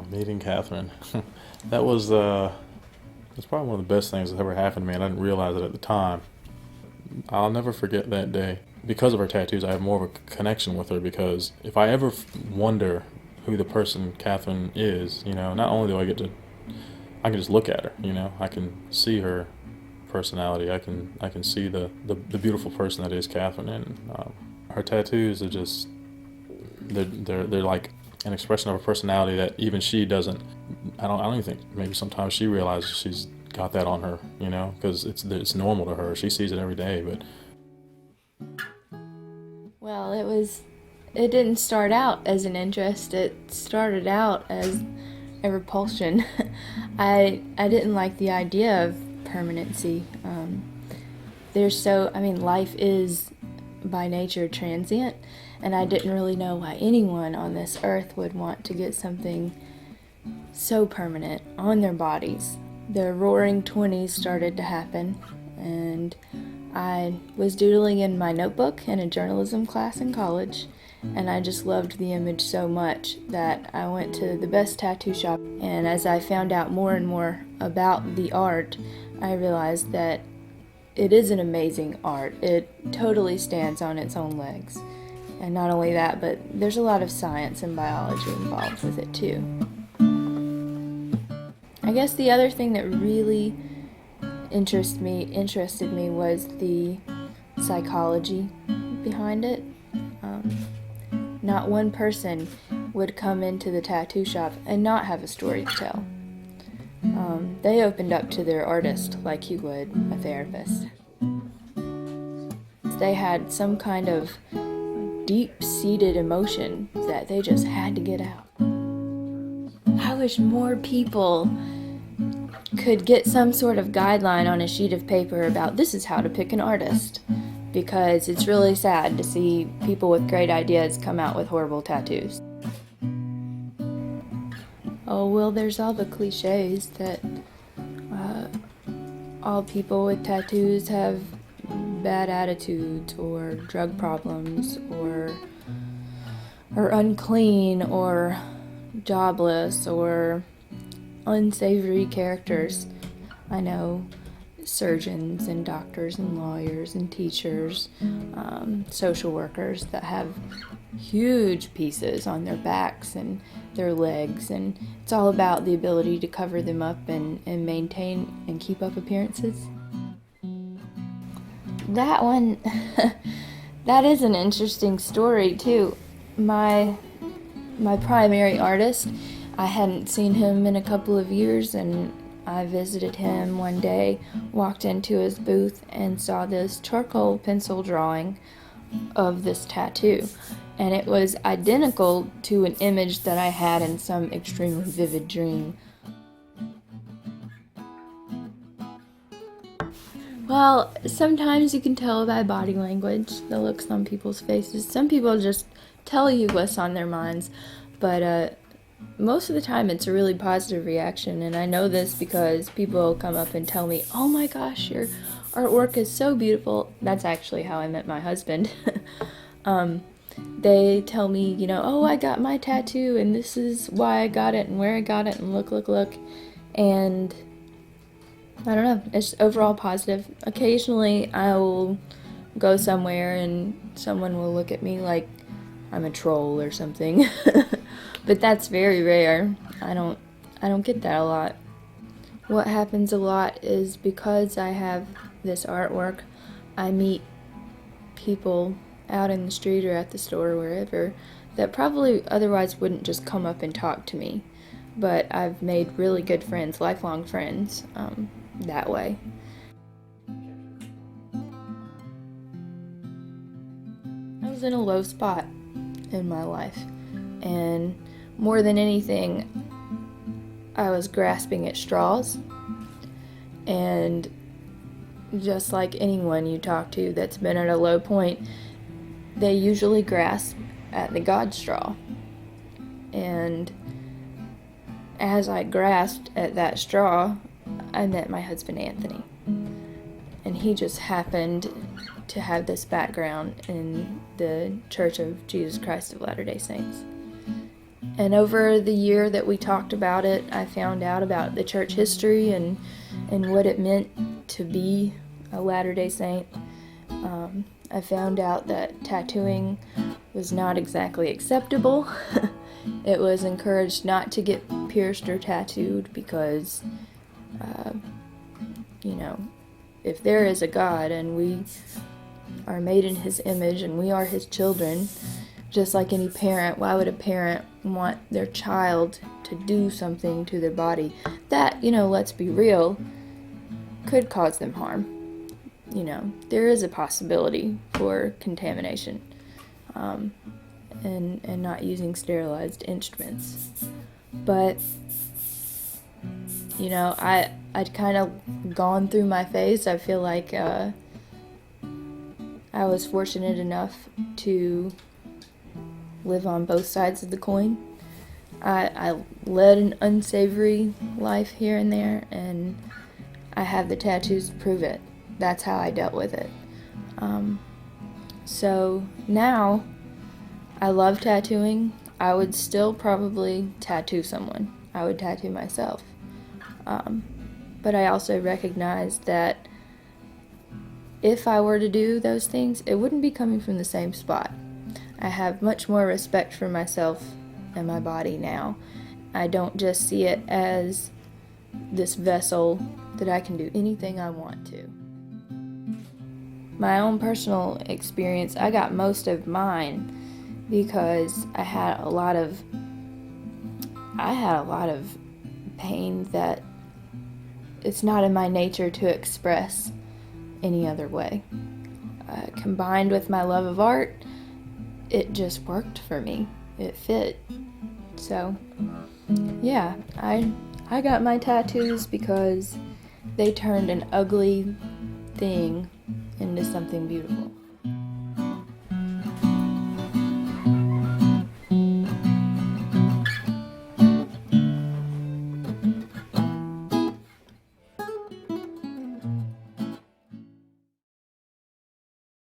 Meeting Catherine. That was it's probably one of the best things that ever happened to me, and I didn't realize it at the time. I'll never forget that day. Because of her tattoos, I have more of a connection with her because if I ever wonder who the person Catherine is, not only do I can just look at her, I can see her personality. I can see the beautiful person that is Catherine, and her tattoos are just they're like an expression of her personality that even she doesn't. I don't even think maybe sometimes she realizes she's got that on her, because it's normal to her. She sees it every day, but Well, it didn't start out as an interest. It started out as a repulsion. I didn't like the idea of permanency. Life is by nature transient, and I didn't really know why anyone on this earth would want to get something so permanent on their bodies. The roaring 20s started to happen, and I was doodling in my notebook in a journalism class in college, and I just loved the image so much that I went to the best tattoo shop. And as I found out more and more about the art, I realized that it is an amazing art. It totally stands on its own legs. And not only that, but there's a lot of science and biology involved with it too. I guess the other thing that really interested me was the psychology behind it. Not one person would come into the tattoo shop and not have a story to tell. They opened up to their artist like you would a therapist. They had some kind of deep-seated emotion that they just had to get out. I wish more people could get some sort of guideline on a sheet of paper about this is how to pick an artist, because it's really sad to see people with great ideas come out with horrible tattoos. Oh, well, there's all the cliches that all people with tattoos have bad attitudes or drug problems or unclean or jobless or unsavory characters. I know surgeons and doctors and lawyers and teachers, social workers that have huge pieces on their backs and their legs, and it's all about the ability to cover them up and maintain and keep up appearances. That one, that is an interesting story too. My primary artist, I hadn't seen him in a couple of years, and I visited him one day, walked into his booth, and saw this charcoal pencil drawing of this tattoo. And it was identical to an image that I had in some extremely vivid dream. Well, sometimes you can tell by body language, the looks on people's faces. Some people just tell you what's on their minds, but most of the time it's a really positive reaction, and I know this because people come up and tell me, "Oh my gosh, your artwork is so beautiful." That's actually how I met my husband. They tell me, "Oh, I got my tattoo, and this is why I got it, and where I got it, and look," and I don't know, it's overall positive. Occasionally I will go somewhere and someone will look at me like I'm a troll or something. But that's very rare. I don't get that a lot. What happens a lot is because I have this artwork, I meet people out in the street or at the store or wherever that probably otherwise wouldn't just come up and talk to me. But I've made really good friends, lifelong friends, that way. I was in a low spot in my life, and more than anything, I was grasping at straws, and just like anyone you talk to that's been at a low point, they usually grasp at the God straw. And as I grasped at that straw, I met my husband Anthony, and he just happened to have this background in the Church of Jesus Christ of Latter-day Saints. And over the year that we talked about it, I found out about the church history and what it meant to be a Latter-day Saint. I found out that tattooing was not exactly acceptable. It was encouraged not to get pierced or tattooed because, if there is a God and we are made in His image and we are His children, just like any parent, why would a parent want their child to do something to their body that, let's be real, could cause them harm? There is a possibility for contamination, and not using sterilized instruments. But, I'd kind of gone through my phase. I feel like I was fortunate enough to live on both sides of the coin. I led an unsavory life here and there, and I have the tattoos to prove it. That's how I dealt with it. So now I love tattooing. I would still probably tattoo someone. I would tattoo myself. But I also recognize that if I were to do those things, it wouldn't be coming from the same spot. I have much more respect for myself and my body now. I don't just see it as this vessel that I can do anything I want to. My own personal experience, I got most of mine because I had a lot of pain that it's not in my nature to express any other way. Combined with my love of art, it just worked for me. It fit. So, yeah, I got my tattoos because they turned an ugly thing into something beautiful.